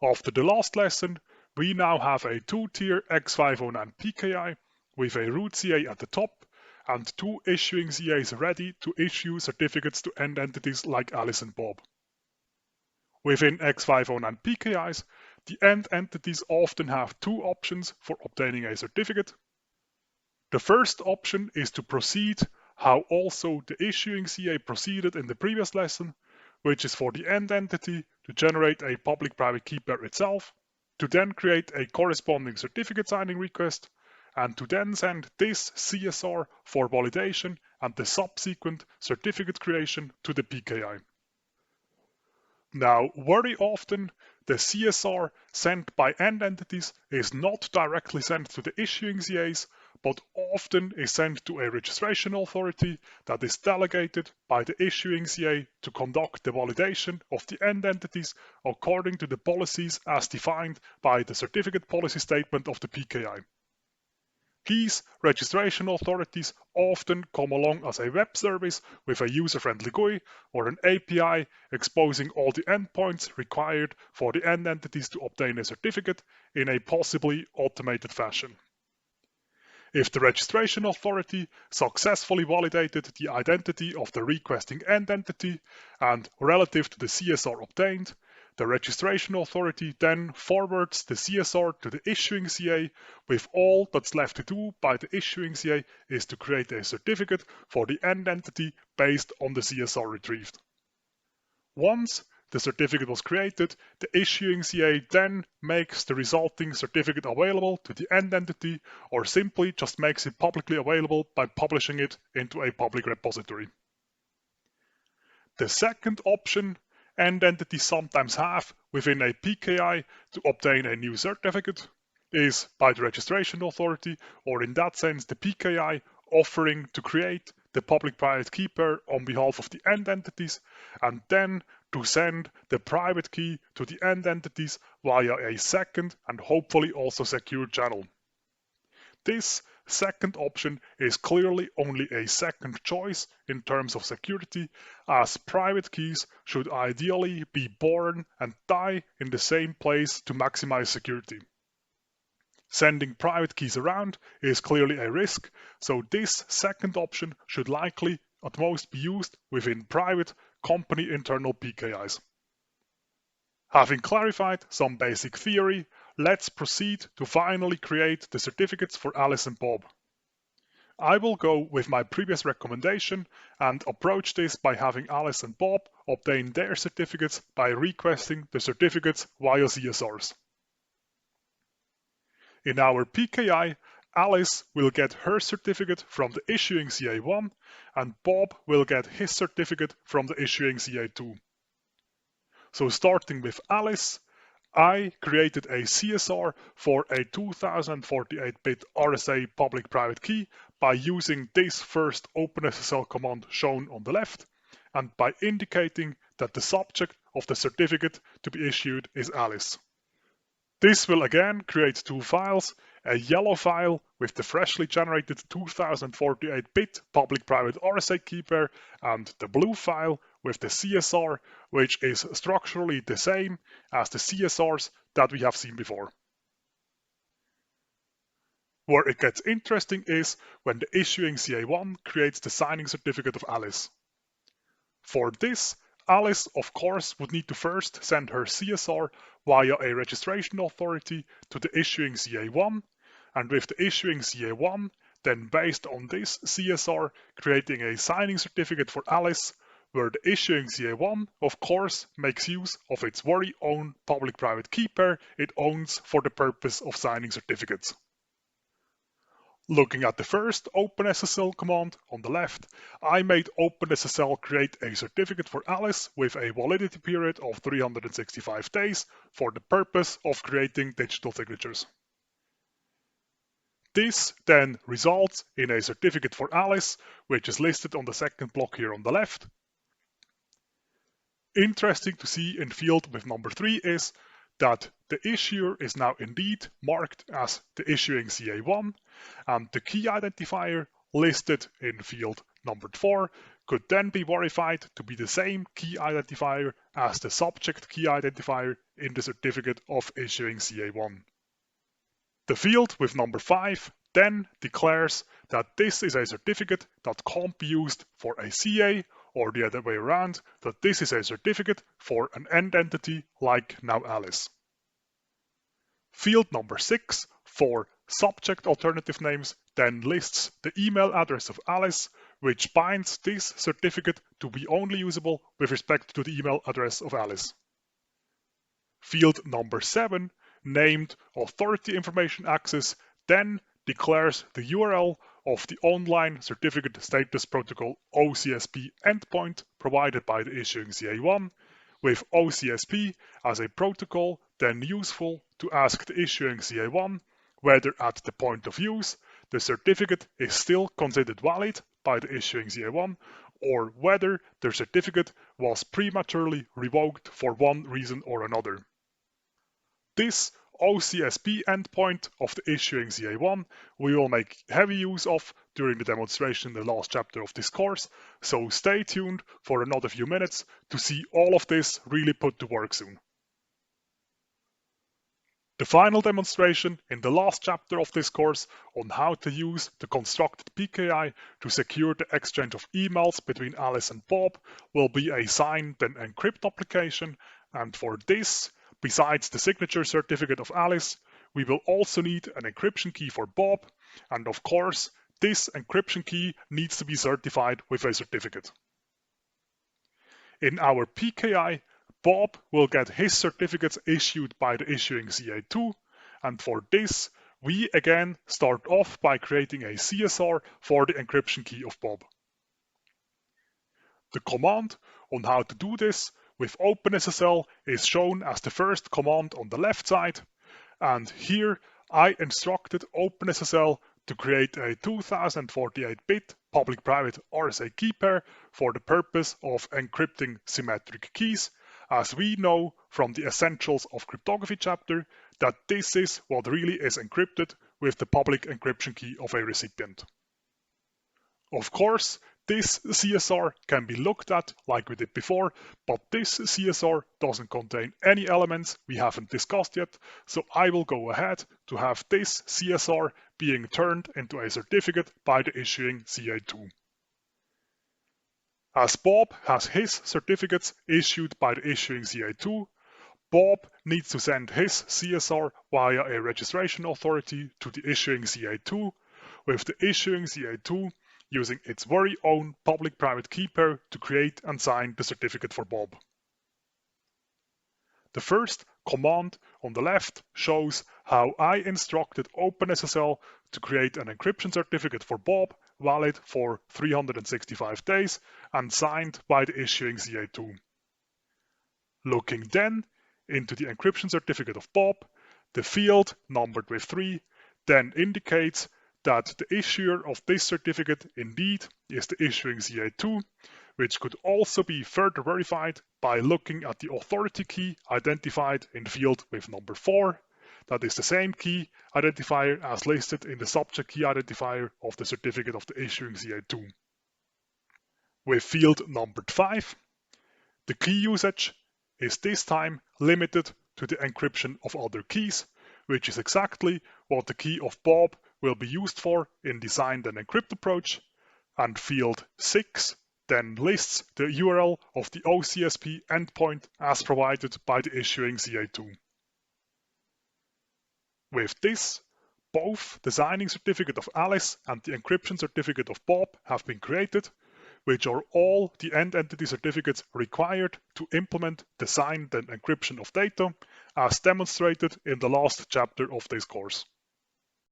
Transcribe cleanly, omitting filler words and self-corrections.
After the last lesson, we now have a two-tier X.509 PKI with a root CA at the top and two issuing CAs ready to issue certificates to end entities like Alice and Bob. Within X.509 PKIs, the end entities often have two options for obtaining a certificate. The first option is to proceed how also the issuing CA proceeded in the previous lesson, which is for the end entity to generate a public-private key pair itself, to then create a corresponding certificate signing request, and to then send this CSR for validation and the subsequent certificate creation to the PKI. Now, very often, the CSR sent by end entities is not directly sent to the issuing CAs, but often is sent to a registration authority that is delegated by the issuing CA to conduct the validation of the end entities according to the policies as defined by the certificate policy statement of the PKI. These registration authorities often come along as a web service with a user-friendly GUI or an API exposing all the endpoints required for the end entities to obtain a certificate in a possibly automated fashion. If the registration authority successfully validated the identity of the requesting end entity and relative to the CSR obtained, the registration authority then forwards the CSR to the issuing CA, with all that's left to do by the issuing CA is to create a certificate for the end entity based on the CSR retrieved. Once the certificate was created, the issuing CA then makes the resulting certificate available to the end entity or simply just makes it publicly available by publishing it into a public repository. The second option end entities sometimes have within a PKI to obtain a new certificate is by the registration authority, or in that sense the PKI, offering to create the public-private key pair on behalf of the end entities and then to send the private key to the end entities via a second and hopefully also secure channel. This second option is clearly only a second choice in terms of security, as private keys should ideally be born and die in the same place to maximize security. Sending private keys around is clearly a risk, so this second option should likely at most be used within private company internal PKIs. Having clarified some basic theory, let's proceed to finally create the certificates for Alice and Bob. I will go with my previous recommendation and approach this by having Alice and Bob obtain their certificates by requesting the certificates via CSRs. In our PKI, Alice will get her certificate from the issuing CA1 and Bob will get his certificate from the issuing CA2. So starting with Alice, I created a CSR for a 2048-bit RSA public-private key by using this first OpenSSL command shown on the left and by indicating that the subject of the certificate to be issued is Alice. This will again create two files, a yellow file with the freshly generated 2048-bit public-private RSA key pair and the blue file with the CSR, which is structurally the same as the CSRs that we have seen before. Where it gets interesting is when the issuing CA1 creates the signing certificate of Alice. For this, Alice, of course, would need to first send her CSR via a registration authority to the issuing CA1, and with the issuing CA1, then based on this CSR, creating a signing certificate for Alice, where the issuing CA1, of course, makes use of its very own public-private key pair it owns for the purpose of signing certificates. Looking at the first OpenSSL command on the left, I made OpenSSL create a certificate for Alice with a validity period of 365 days for the purpose of creating digital signatures. This then results in a certificate for Alice, which is listed on the second block here on the left. Interesting to see in field with number 3 is that the issuer is now indeed marked as the issuing CA1, and the key identifier listed in field number 4 could then be verified to be the same key identifier as the subject key identifier in the certificate of issuing CA1. The field with number 5 then declares that this is a certificate that can't be used for a CA, or the other way around, that this is a certificate for an end entity like now Alice. Field number 6 for subject alternative names then lists the email address of Alice, which binds this certificate to be only usable with respect to the email address of Alice. Field number 7, named Authority Information Access, then declares the URL of the Online Certificate Status Protocol OCSP endpoint provided by the issuing CA1, with OCSP as a protocol then useful to ask the issuing CA1 whether at the point of use the certificate is still considered valid by the issuing CA1 or whether the certificate was prematurely revoked for one reason or another. This OCSP endpoint of the issuing CA1 we will make heavy use of during the demonstration in the last chapter of this course, so stay tuned for another few minutes to see all of this really put to work soon. The final demonstration in the last chapter of this course on how to use the constructed PKI to secure the exchange of emails between Alice and Bob will be a sign then encrypt application, and for this, besides the signature certificate of Alice, we will also need an encryption key for Bob, and of course, this encryption key needs to be certified with a certificate. In our PKI, Bob will get his certificates issued by the issuing CA2, and for this, we again start off by creating a CSR for the encryption key of Bob. The command on how to do this with OpenSSL is shown as the first command on the left side, and here I instructed OpenSSL to create a 2048-bit public-private RSA key pair for the purpose of encrypting symmetric keys, as we know from the Essentials of Cryptography chapter that this is what really is encrypted with the public encryption key of a recipient. Of course, this CSR can be looked at like we did before, but this CSR doesn't contain any elements we haven't discussed yet, so I will go ahead to have this CSR being turned into a certificate by the issuing CA2. As Bob has his certificates issued by the issuing CA2, Bob needs to send his CSR via a registration authority to the issuing CA2, with the issuing CA2 using its very own public-private key pair to create and sign the certificate for Bob. The first command on the left shows how I instructed OpenSSL to create an encryption certificate for Bob valid for 365 days and signed by the issuing CA2. Looking then into the encryption certificate of Bob, the field numbered with 3 then indicates that the issuer of this certificate indeed is the issuing CA2, which could also be further verified by looking at the authority key identified in the field with number 4. That is the same key identifier as listed in the subject key identifier of the certificate of the issuing CA2. With field numbered 5, the key usage is this time limited to the encryption of other keys, which is exactly what the key of Bob will be used for in the signed and encrypt approach, and field 6 then lists the URL of the OCSP endpoint as provided by the issuing CA2. With this, both the signing certificate of Alice and the encryption certificate of Bob have been created, which are all the end entity certificates required to implement the signed and encryption of data, as demonstrated in the last chapter of this course.